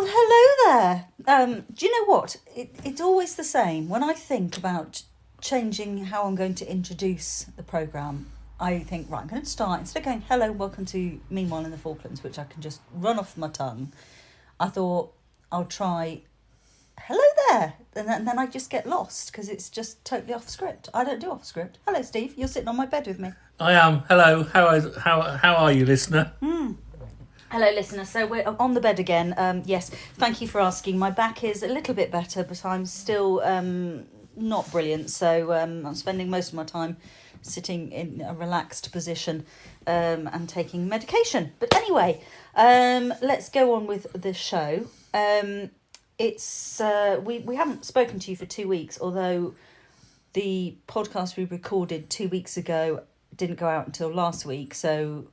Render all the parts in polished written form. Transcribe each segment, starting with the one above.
Well, hello there. Do you know what? It's always the same. When I think about changing how I'm going to introduce the programme, I think, right, I'm going to start, instead of going, hello, welcome to Meanwhile in the Falklands, which I can just run off my tongue, I thought I'll try, hello there. And then I just get lost because it's just totally off script. I don't do off script. Hello, Steve. You're sitting on my bed with me. I am. Hello. How are you, listener? Hello, listener. So we're on the bed again. Yes, thank you for asking. My back is a little bit better, but I'm still not brilliant. So I'm spending most of my time sitting in a relaxed position and taking medication. But anyway, let's go on with the show. It's we haven't spoken to you for 2 weeks, although the podcast we recorded 2 weeks ago didn't go out until last week, so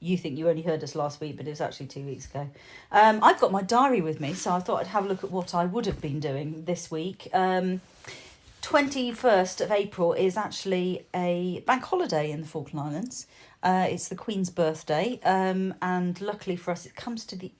you think you only heard us last week, but it was actually 2 weeks ago. I've got my diary with me, so I thought I'd have a look at what I would have been doing this week. 21st of April is actually a bank holiday in the Falkland Islands. It's the Queen's birthday, and luckily for us, it comes to the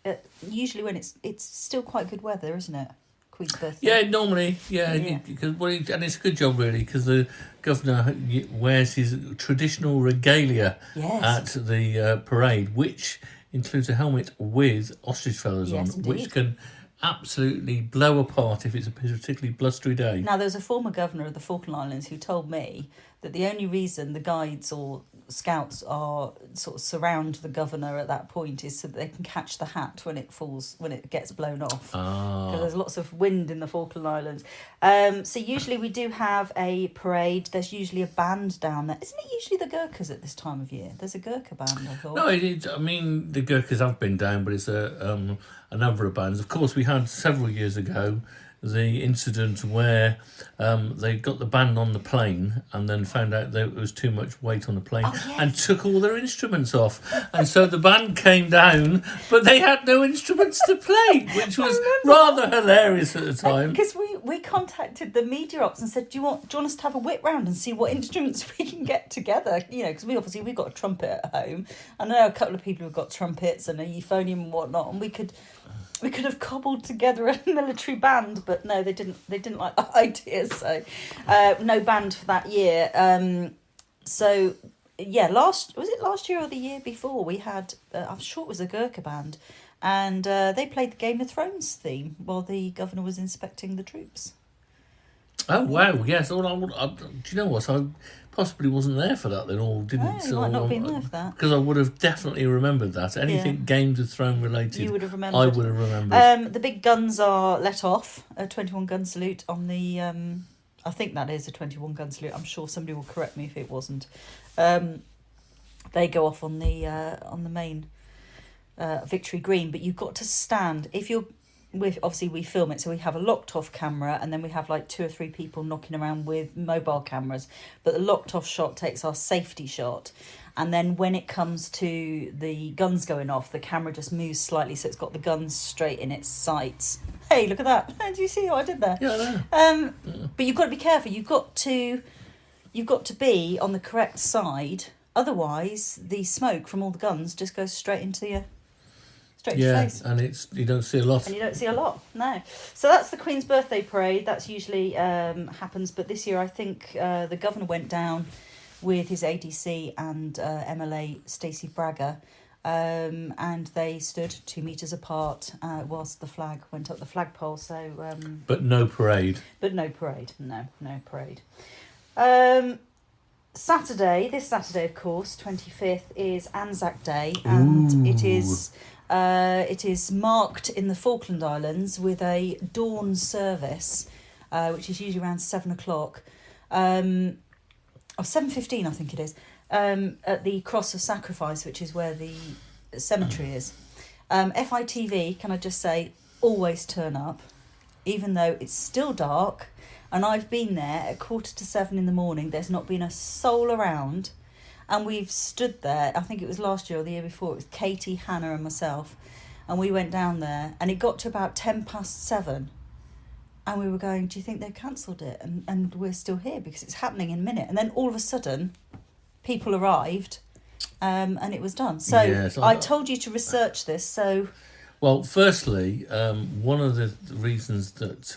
usually when it's still quite good weather, isn't it? Queen's birthday. Yeah, normally, because and it's a good job really, because the governor wears his traditional regalia at the parade, which includes a helmet with ostrich feathers on, indeed. Which can absolutely blow apart if it's a particularly blustery day. Now, there's a former governor of the Falkland Islands who told me that the only reason the guides or scouts are sort of surround the governor at that point is so that they can catch the hat when it gets blown off. Because there's lots of wind in the Falkland Islands. So usually we do have a parade. There's usually a band down there. Isn't it usually the Gurkhas at this time of year? There's a Gurkha band, I thought. No, I mean, the Gurkhas have been down, but it's a number of bands. Of course, we had several years ago the incident where they got the band on the plane and then found out that it was too much weight on the plane and took all their instruments off. And so the band came down, but they had no instruments to play, which was rather hilarious at the time. Because we contacted the media ops and said, do you want us to have a whip round and see what instruments we can get together? You know, because we've got a trumpet at home. I know a couple of people who've got trumpets and a euphonium and whatnot, and we could have cobbled together a military band, but no, they didn't like the idea, so no band for that year. So yeah, last year or the year before we had I'm sure it was a Gurkha band, and they played the Game of Thrones theme while the governor was inspecting the troops. Oh wow, yes. Do you know what? I possibly wasn't there for that then, or didn't. No, you might not have been there for that. Because I would have definitely remembered that. Anything Games of Thrones related, you would have remembered. I would have remembered. The big guns are let off. A 21 gun salute on the. I think that is a 21 gun salute. I'm sure somebody will correct me if it wasn't. They go off on the main Victory Green, but you've got to stand if you're. Obviously we film it, so we have a locked off camera, and then we have like 2 or 3 people knocking around with mobile cameras, but the locked off shot takes our safety shot, and then when it comes to the guns going off, the camera just moves slightly so it's got the guns straight in its sights. Hey, look at that. Do you see what I did there? Yeah, I know. But you've got to be careful. You've got to be on the correct side, otherwise the smoke from all the guns just goes straight into your face. And you don't see a lot. And you don't see a lot, no. So that's the Queen's birthday parade. That's usually happens, but this year I think the governor went down with his ADC and MLA Stacey Braga, and they stood 2 metres apart whilst the flag went up the flagpole. So, but no parade. No parade. This Saturday, of course, 25th is Anzac Day, and it is marked in the Falkland Islands with a dawn service, which is usually around 7 o'clock, or 7:15, I think it is, at the Cross of Sacrifice, which is where the cemetery is. FITV, can I just say, always turn up, even though it's still dark, and I've been there at 6:45 in the morning. There's not been a soul around. And we've stood there, I think it was last year or the year before, it was Katie, Hannah and myself, and we went down there, and it got to about 7:10, and we were going, do you think they've cancelled it? And we're still here because it's happening in a minute. And then all of a sudden, people arrived, and it was done. So I told you to research this, so Well, firstly, one of the reasons that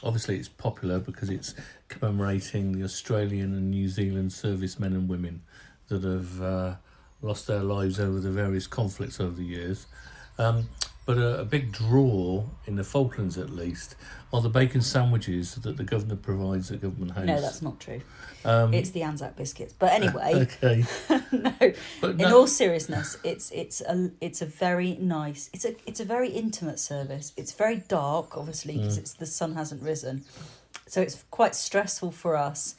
obviously it's popular because it's commemorating the Australian and New Zealand servicemen and women that have lost their lives over the various conflicts over the years. But a big draw in the Falklands, at least, are the bacon sandwiches that the governor provides at Government House. No, that's not true. It's the Anzac biscuits. But anyway, okay. no. But In all seriousness, it's a very nice. It's a very intimate service. It's very dark, obviously, because the sun hasn't risen, so it's quite stressful for us.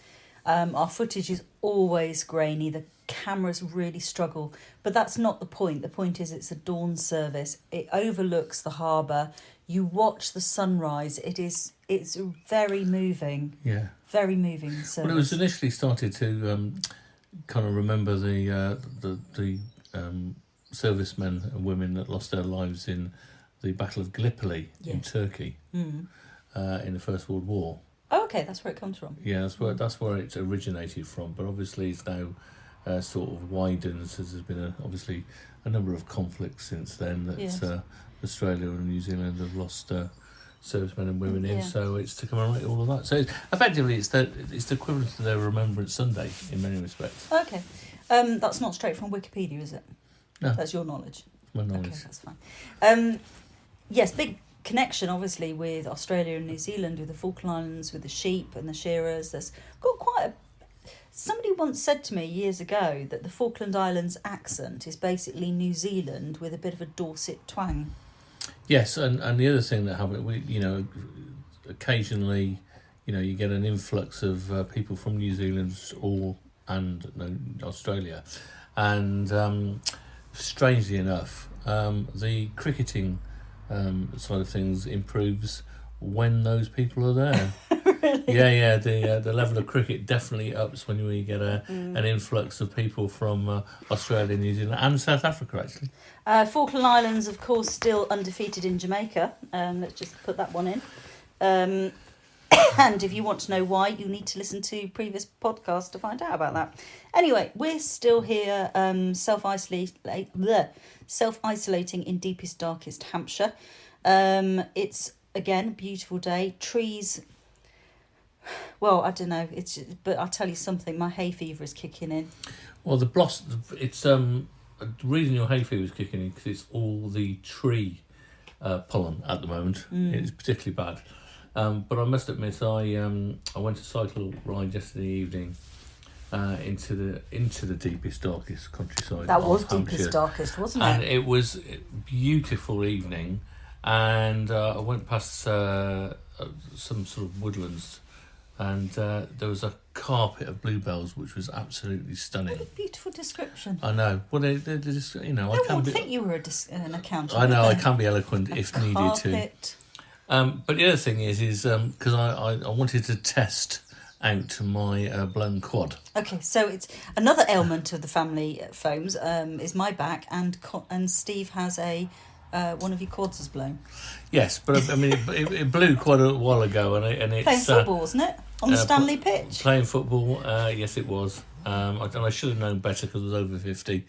Our footage is always grainy. The cameras really struggle, but that's not the point. The point is it's a dawn service. It overlooks the harbour. You watch the sunrise. It's very moving. Yeah. Very moving service. Well, it was initially started to kind of remember the servicemen and women that lost their lives in the Battle of Gallipoli in Turkey in the First World War. Oh, okay, that's where it comes from. Yeah, that's where it originated from. But obviously, it's now sort of widens as there's been obviously a number of conflicts since then that Australia and New Zealand have lost servicemen and women in. So it's to commemorate all of that. So effectively, it's the equivalent to their Remembrance Sunday in many respects. Okay, that's not straight from Wikipedia, is it? No, that's your knowledge. My knowledge. Okay, that's fine. Yes, big connection obviously with Australia and New Zealand, with the Falkland Islands, with the sheep and the shearers. There's got quite a... Somebody once said to me years ago that the Falkland Islands accent is basically New Zealand with a bit of a Dorset twang. Yes, and the other thing that happened, occasionally, you get an influx of people from New Zealand and Australia, and strangely enough, the cricketing side of things improves when those people are there. Really? Yeah. The level of cricket definitely ups when you get an influx of people from Australia, New Zealand, and South Africa, actually. Falkland Islands, of course, still undefeated in Jamaica. Let's just put that one in. And if you want to know why, you need to listen to previous podcasts to find out about that. Anyway, we're still here self-isolating in deepest, darkest Hampshire. It's, again, a beautiful day. Trees... Well, I don't know. But I'll tell you something. My hay fever is kicking in. Well, it's the reason your hay fever is kicking in because it's all the tree pollen at the moment. It's particularly bad. But I must admit, I went to cycle ride yesterday evening into the deepest, darkest countryside. That was Hampshire. deepest, darkest, wasn't it? And it was a beautiful evening, and I went past some sort of woodlands. And there was a carpet of bluebells, which was absolutely stunning. What a beautiful description. I know. Well, they're just, I don't think you were an accountant. I know, I can be eloquent if needed carpet. to. But the other thing is because I wanted to test out my blown quad. Okay, so it's another ailment of the family foams is my back, and Steve has one of your quads is blown. Yes, but I mean, it blew quite a while ago, and it's playing football, wasn't it? On the Stanley pitch. Playing football, yes, it was. I should have known better because I was over 50.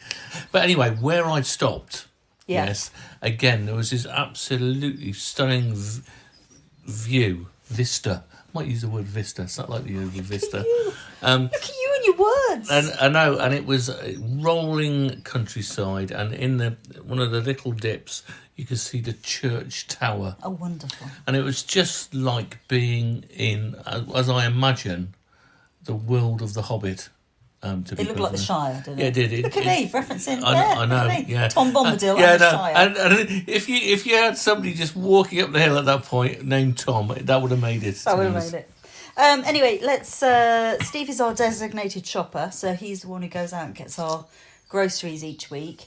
But anyway, where I'd stopped, yes, again there was this absolutely stunning vista. I might use the word vista. It's not like the word vista. Look at you and your words. And I know, and it was rolling countryside, and in one of the little dips, you could see the church tower. Oh, wonderful! And it was just like being in, as I imagine, the world of the Hobbit. It looked like the Shire, didn't it? Yeah, it did. Look at me, referencing. I know. Yeah, Tom Bombadil and the Shire. And if you had somebody just walking up the hill at that point named Tom, that would have made it. That would have made it. Anyway, let's. Steve is our designated shopper, so he's the one who goes out and gets our groceries each week.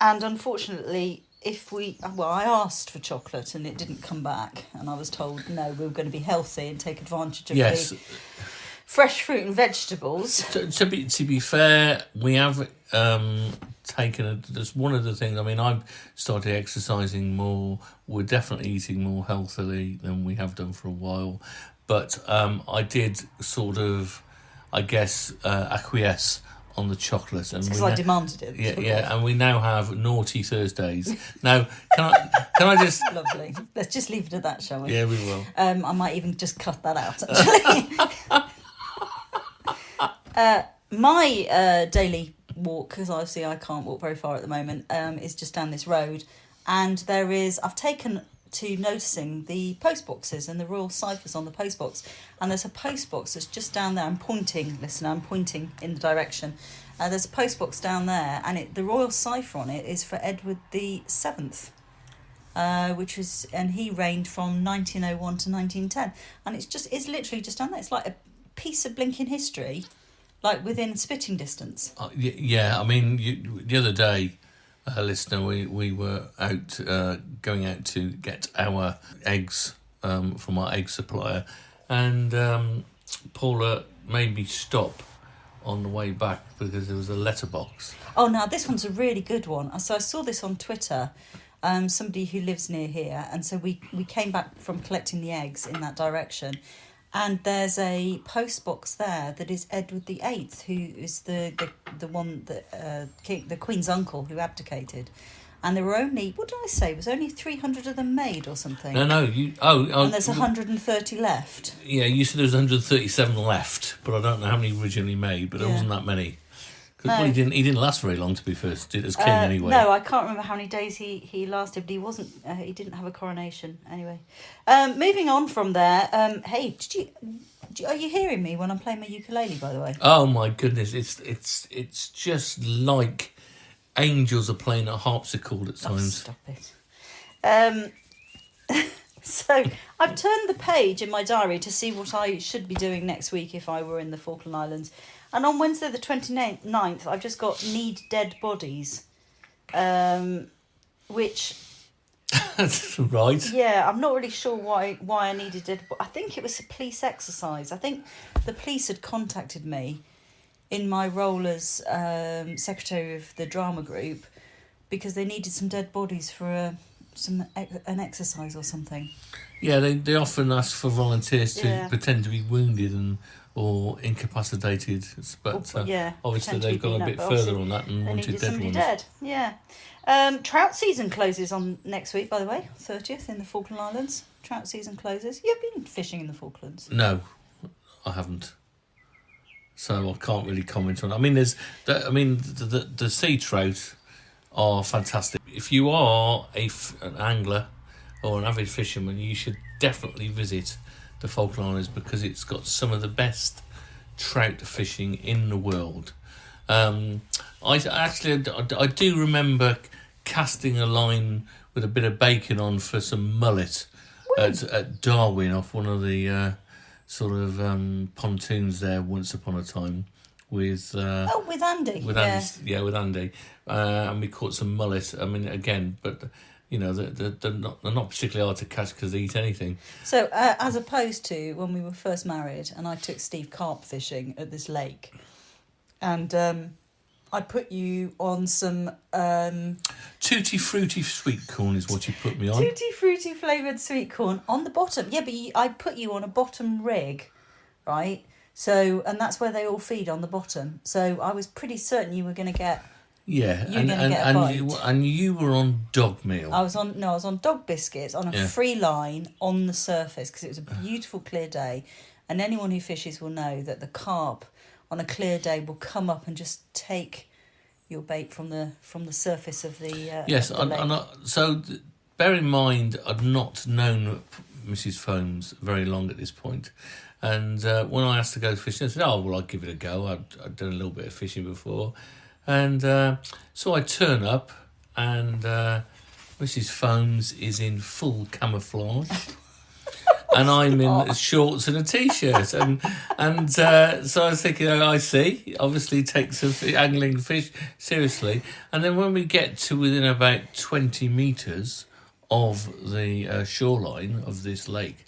And unfortunately, I asked for chocolate and it didn't come back, and I was told no, we were going to be healthy and take advantage of the fresh fruit and vegetables. To be fair, we have taken that's one of the things. I mean, I've started exercising more. We're definitely eating more healthily than we have done for a while. But I did sort of, I guess, acquiesce on the chocolate, and because I demanded it. Yeah, and we now have naughty Thursdays. Now, can I just lovely? Let's just leave it at that, shall we? Yeah, we will. I might even just cut that out. Actually, my daily walk, because obviously I can't walk very far at the moment, is just down this road, and I've taken to noticing the post boxes and the royal ciphers on the post box, and there's a post box that's just down there. I'm pointing in the direction. There's a post box down there, and the royal cipher on it is for Edward the Seventh, and he reigned from 1901 to 1910, and it's literally just down there. It's like a piece of blinking history, like within spitting distance. Yeah, I mean, the other day, listener, we were going out to get our eggs from our egg supplier, and Paula made me stop on the way back because there was a letterbox. Oh, now this one's a really good one. So I saw this on Twitter, somebody who lives near here, and so we came back from collecting the eggs in that direction, and there's a post box there that is Edward the Eighth, who is the one that the Queen's uncle who abdicated, and there were only, what did I say? It was only 300 of them made or something. No, and there's 130 left. Yeah, you said there was 137 left, but I don't know how many originally made, but there wasn't that many. Because he didn't last very long to be first as king anyway. No, I can't remember how many days he lasted, but he didn't have a coronation anyway. Moving on from there, hey, are you hearing me when I'm playing my ukulele, by the way? Oh my goodness, it's just like angels are playing a harpsichord at times. Oh, stop it. So I've turned the page in my diary to see what I should be doing next week if I were in the Falkland Islands. And on Wednesday the 29th, I've just got need dead bodies, which... Right. Yeah, I'm not really sure why I needed dead... I think it was a police exercise. I think the police had contacted me in my role as secretary of the drama group because they needed some dead bodies for an exercise or something. Yeah, they often ask for volunteers to pretend to be wounded or incapacitated, but obviously they've gone a bit further on that and wanted dead ones. Dead. Yeah. Trout season closes on next week, by the way, 30th in the Falkland Islands. Trout season closes. You've been fishing in the Falklands? No, I haven't. So I can't really comment on it. I mean, the sea trout are fantastic. If you are an angler or an avid fisherman, you should definitely visit the Falkland Islands because it's got some of the best trout fishing in the world. I do remember casting a line with a bit of bacon on for some mullet at Darwin off one of the pontoons there once upon a time with Andy. With Andy, and we caught some mullet. I mean, again, but you know, they're not particularly hard to catch because they eat anything. So, as opposed to when we were first married, and I took Steve carp fishing at this lake, and I put you on some tutti frutti sweet corn is what you put me on. Tutti frutti flavoured sweet corn on the bottom. Yeah, but I put you on a bottom rig, right? So, and that's where they all feed, on the bottom. So I was pretty certain you were going to get. Yeah, and you were on dog meal. I was on dog biscuits on a free line on the surface because it was a beautiful clear day, and anyone who fishes will know that the carp on a clear day will come up and just take your bait from the surface of the yes. of the lake. So bear in mind, I'd not known Mrs. Foames very long at this point, and when I asked to go fishing, I said, "Oh well, I'll give it a go. I'd done a little bit of fishing before." And so I turn up, and Mrs. Foames is in full camouflage, and I'm in shorts and a t-shirt, and so I was thinking, I see, obviously takes angling fish seriously. And then when we get to within about 20 metres of the shoreline of this lake,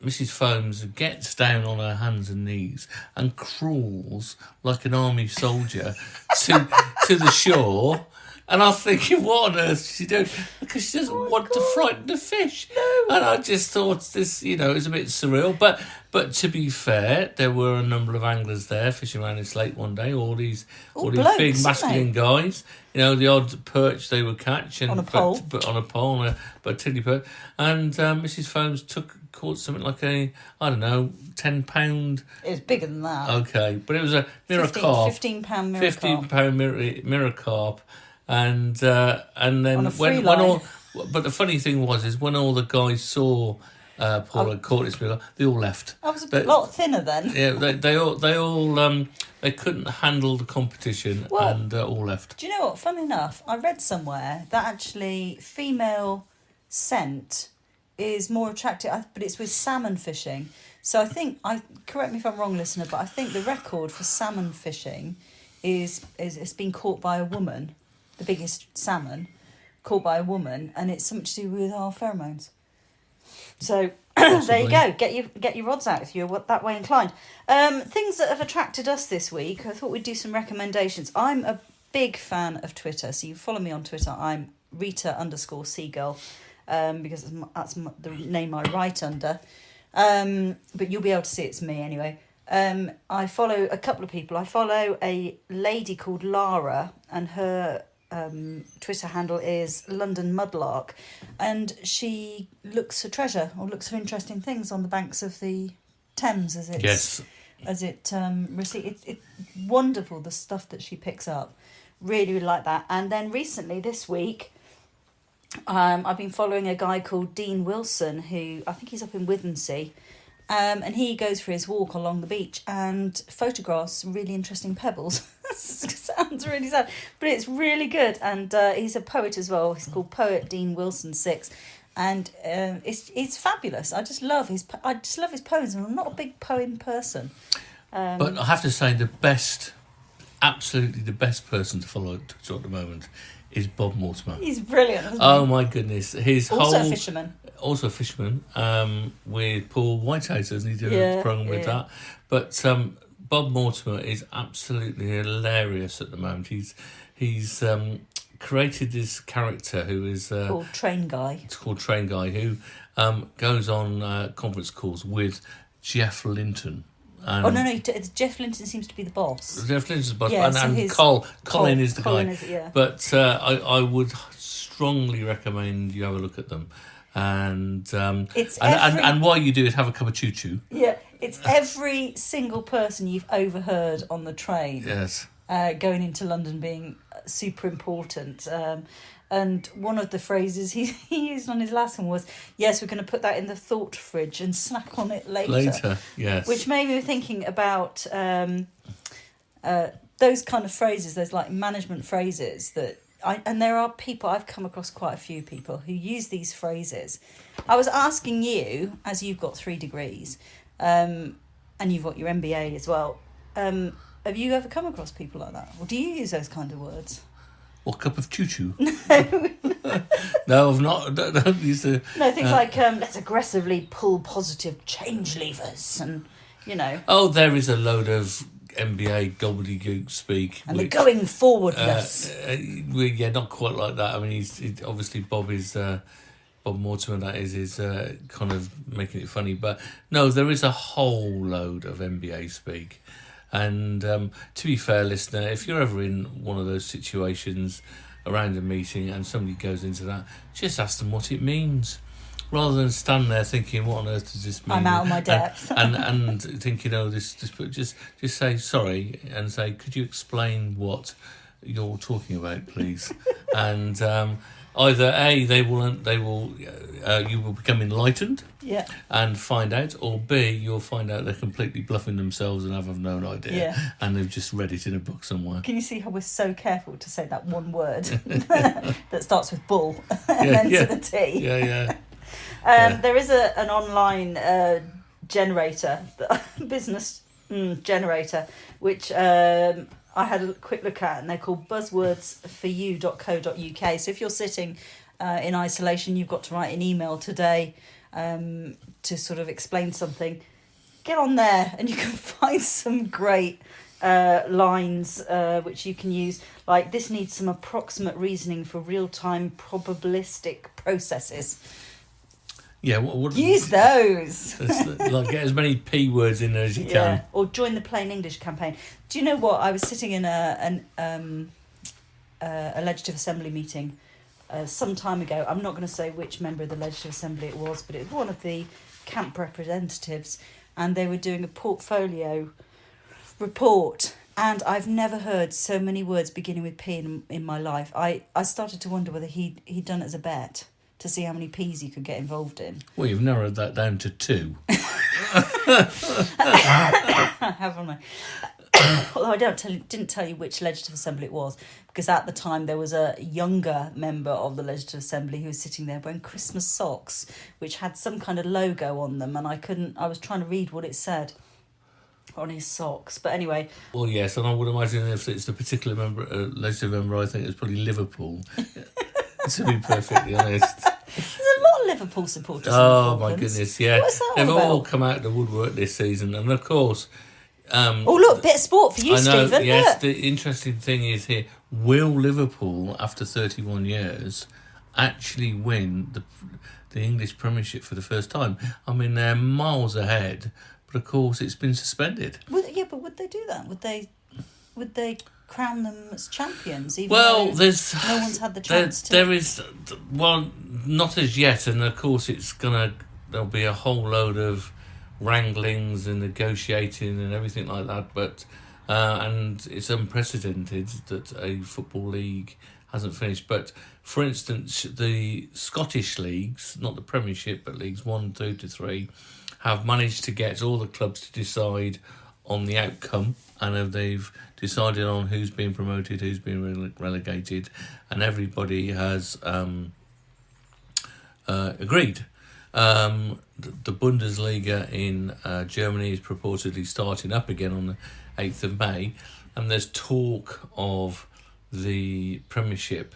Mrs. Foames gets down on her hands and knees and crawls like an army soldier to the shore, And I was thinking, what on earth is she doing? Because she doesn't want to frighten the fish. No. And I just thought this, it was a bit surreal. But to be fair, there were a number of anglers there fishing around this lake one day. All these blokes, big masculine guys. The odd perch they would catch on a pole, but on a pole, but a tilly perch. And Mrs. Foams caught something like £10. It was bigger than that. Okay, but it was a mirror carp. £15 mirror carp. £15 mirror carp, and then on a free line. But the funny thing was when all the guys saw Paula caught this mirror, they all left. I was a lot thinner then. Yeah, they all they couldn't handle the competition and all left. Do you know what? Fun enough, I read somewhere that actually female scent is more attractive, but it's with salmon fishing. So I think, correct me if I'm wrong, listener, but I think the record for salmon fishing is it's been caught by a woman, the biggest salmon caught by a woman, and it's something to do with our pheromones. So there you go. Get your rods out if you're that way inclined. Things that have attracted us this week. I thought we'd do some recommendations. I'm a big fan of Twitter, so you follow me on Twitter. I'm Rita_Seagull. Because that's the name I write under. But you'll be able to see it's me anyway. I follow a couple of people. I follow a lady called Lara, and her Twitter handle is London Mudlark, and she looks for treasure or looks for interesting things on the banks of the Thames as it's it's wonderful, the stuff that she picks up. Really, really like that. And then recently this week, I've been following a guy called Dean Wilson, who I think he's up in Withensea, and he goes for his walk along the beach and photographs really interesting pebbles. Sounds really sad, but it's really good. And he's a poet as well. He's called Poet Dean Wilson 6, and it's fabulous. I just love his poems, and I'm not a big poem person. But I have to say absolutely the best person to follow at Twitter at the moment is Bob Mortimer. He's brilliant, isn't he? Oh my goodness. Also a fisherman. With Paul Whitehouse, and he did a programme with that. But Bob Mortimer is absolutely hilarious at the moment. He's created this character who is called Train Guy. It's called Train Guy, who goes on conference calls with Jeff Linton. No, Jeff Linton seems to be the boss. Jeff Linton's the boss, and Colin is the guy. Yeah. But I would strongly recommend you have a look at them. And and while you do it, have a cup of choo-choo. Yeah, it's every single person you've overheard on the train. Yes. Going into London being super important. And one of the phrases he used on his last one was, "Yes, we're going to put that in the thought fridge and snack on it later." Later, yes. Which made me thinking about those kind of phrases, those like management phrases that and there are people, I've come across quite a few people who use these phrases. I was asking you, as you've got 3 degrees, and you've got your MBA as well, have you ever come across people like that? Or do you use those kind of words? Or cup of choo-choo? No, I've not. Don't use the... No, things like, let's aggressively pull positive change levers and, Oh, there is a load of MBA gobbledygook speak. And the going forwardness. Not quite like that. I mean, he's obviously Bob Mortimer, that is kind of making it funny. But no, there is a whole load of MBA speak. And to be fair, listener, if you're ever in one of those situations around a meeting and somebody goes into that, just ask them what it means. Rather than stand there thinking, what on earth does this mean? I'm out of my depth. And thinking, just say sorry and say, could you explain what you're talking about, please? And either A, you will become enlightened, and find out, or B, you'll find out they're completely bluffing themselves and have no idea, and they've just read it in a book somewhere. Can you see how we're so careful to say that one word that starts with bull and ends with a T? Yeah. There is an online generator, business generator, which I had a quick look at, and they're called buzzwordsforyou.co.uk. So if you're sitting in isolation, you've got to write an email today to sort of explain something, get on there and you can find some great lines which you can use. Like, this needs some approximate reasoning for real-time probabilistic processes. Yeah, what use those. Like, get as many P words in there as you can. Or join the Plain English campaign. Do you know what? I was sitting in a Legislative Assembly meeting some time ago. I'm not going to say which member of the Legislative Assembly it was, but it was one of the camp representatives, and they were doing a portfolio report, and I've never heard so many words beginning with P in my life. I started to wonder whether he'd done it as a bet to see how many P's you could get involved in. Well, you've narrowed that down to 2. I have, haven't I? Although I didn't tell you which Legislative Assembly it was, because at the time there was a younger member of the Legislative Assembly who was sitting there wearing Christmas socks, which had some kind of logo on them, and I was trying to read what it said on his socks. But anyway. Well, yes, and I would imagine if it's the particular legislative member, I think it's probably Liverpool, to be perfectly honest. There's a lot of Liverpool supporters. Oh, my goodness, yeah. What's that They've all about? all come out of the woodwork this season, and of course... oh, look, bit of sport for you, I know, Stephen. yes, look. the interesting thing is here, will Liverpool, after 31 years, actually win the English Premiership for the first time? I mean, they're miles ahead, but of course it's been suspended. But would they do that? Would they crown them as champions? Even Well, though no one's had the chance to. There is, well, not as yet, and of course there'll be a whole load of wranglings and negotiating and everything like that, but and it's unprecedented that a football league hasn't finished. But for instance, the Scottish leagues, not the Premiership, but leagues 1, 2 to 3, have managed to get all the clubs to decide on the outcome, and they've decided on who's being promoted, who's being relegated, and everybody has agreed. The Bundesliga in Germany is purportedly starting up again on the 8th of May, and there's talk of the Premiership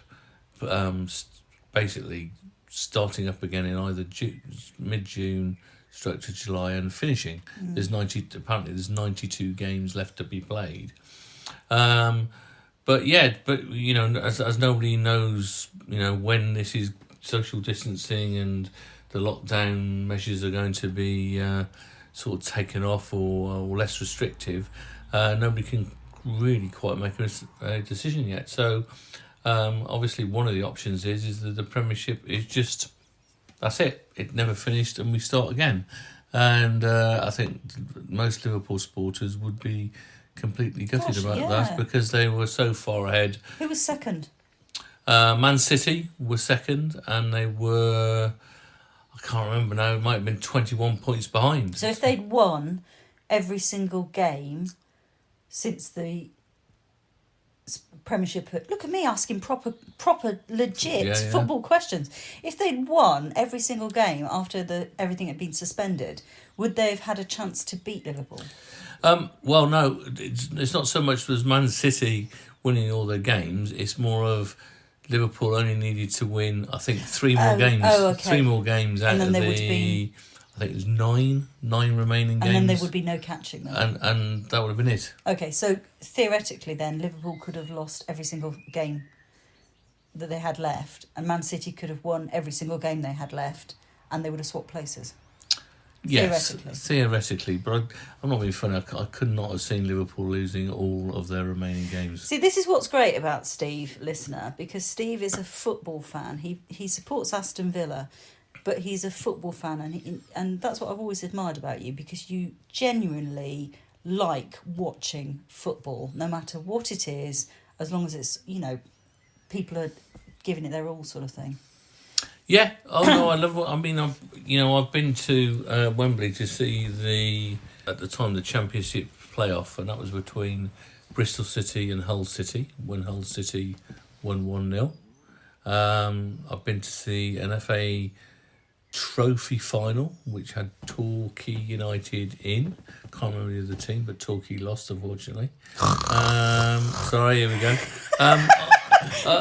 basically starting up again in either mid-June stroke to July and finishing. There's 92 games left to be played. But you know, as nobody knows, you know, when this is social distancing and the lockdown measures are going to be sort of taken off or less restrictive, nobody can really quite make a decision yet. So obviously one of the options is that the Premiership is just, that's it. It never finished and we start again. And I think most Liverpool supporters would be completely gutted about that, because they were so far ahead. Who was second? Man City were second, and they were, I can't remember now, it might have been 21 points behind. So if they'd won every single game since the Premiership, look at me asking proper legit football questions. If they'd won every single game after everything had been suspended, would they have had a chance to beat Liverpool? Well, no, it's not so much as Man City winning all their games. It's more of Liverpool only needed to win, I think, 3 more games. Oh, okay. 3 more games out of the, would be, I think it was 9 remaining games. And then there would be no catching them. And that would have been it. Okay, so theoretically then, Liverpool could have lost every single game that they had left, and Man City could have won every single game they had left, and they would have swapped places. Yes, theoretically, but I'm not being funny. I could not have seen Liverpool losing all of their remaining games. See, this is what's great about Steve, listener, because Steve is a football fan. He supports Aston Villa, but he's a football fan, and that's what I've always admired about you, because you genuinely like watching football, no matter what it is, as long as it's, you know, people are giving it their all, sort of thing. Yeah, oh no, I love. I mean, I've been to Wembley to see at the time the Championship playoff, and that was between Bristol City and Hull City when Hull City won 1-0. I've been to see an FA Trophy final, which had Torquay United in. Can't remember the other team, but Torquay lost, unfortunately. Sorry, here we go.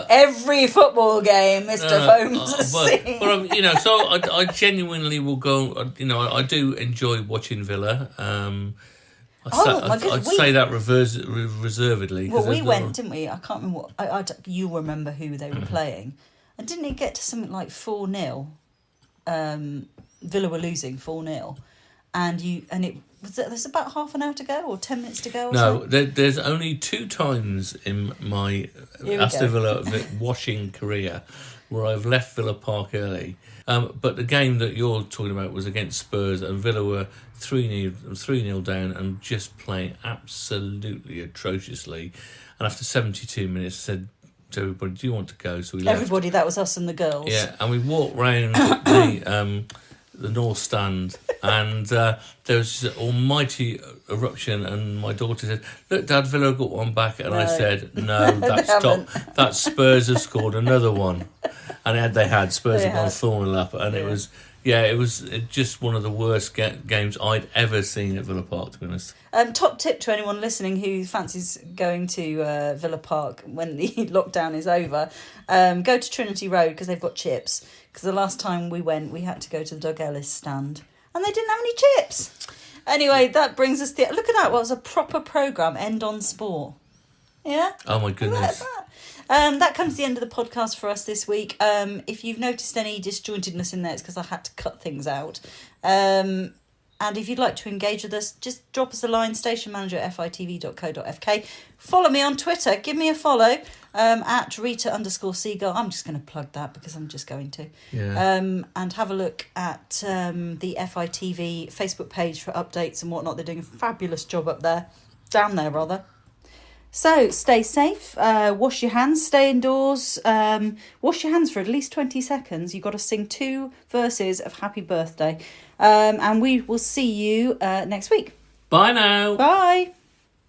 Every football game, Mr. Foams has seen. But you know, so I genuinely will go. You know, I do enjoy watching Villa. I'd say that reservedly. Well, we went, didn't we? I can't remember what... you'll remember who they were playing. And didn't it get to something like 4-0? Villa were losing 4-0. There's about half an hour to go or 10 minutes to go? No, there's only 2 times in my Aston Villa washing career where I've left Villa Park early. But the game that you're talking about was against Spurs, and Villa were 3-0 down and just playing absolutely atrociously. And after 72 minutes, I said to everybody, "Do you want to go?" So we left. Everybody, that was us and the girls. Yeah, and we walked round the North Stand, and there was this almighty eruption, and my daughter said, "Look, Dad, Villa got one back," and I said, "No, that Spurs have scored another one," and they had Spurs had gone 4-0 up, and it was just one of the worst games I'd ever seen at Villa Park, to be honest. Top tip to anyone listening who fancies going to Villa Park when the lockdown is over, go to Trinity Road because they've got chips. Because the last time we went, we had to go to the Doug Ellis stand and they didn't have any chips. Anyway, that brings us to... Look at that. Well, it was a proper programme. End on sport. Yeah? Oh, my goodness. That comes to the end of the podcast for us this week. If you've noticed any disjointedness in there, it's because I had to cut things out. And if you'd like to engage with us, just drop us a line, stationmanager@fitv.co.fk. Follow me on Twitter. Give me a follow at Rita_Seagull. I'm just going to plug that because I'm just going to. Yeah. And have a look at the FITV Facebook page for updates and whatnot. They're doing a fabulous job up there. Down there, rather. So, stay safe, wash your hands, stay indoors, wash your hands for at least 20 seconds. You've got to sing 2 verses of Happy Birthday. And we will see you next week. Bye now. Bye.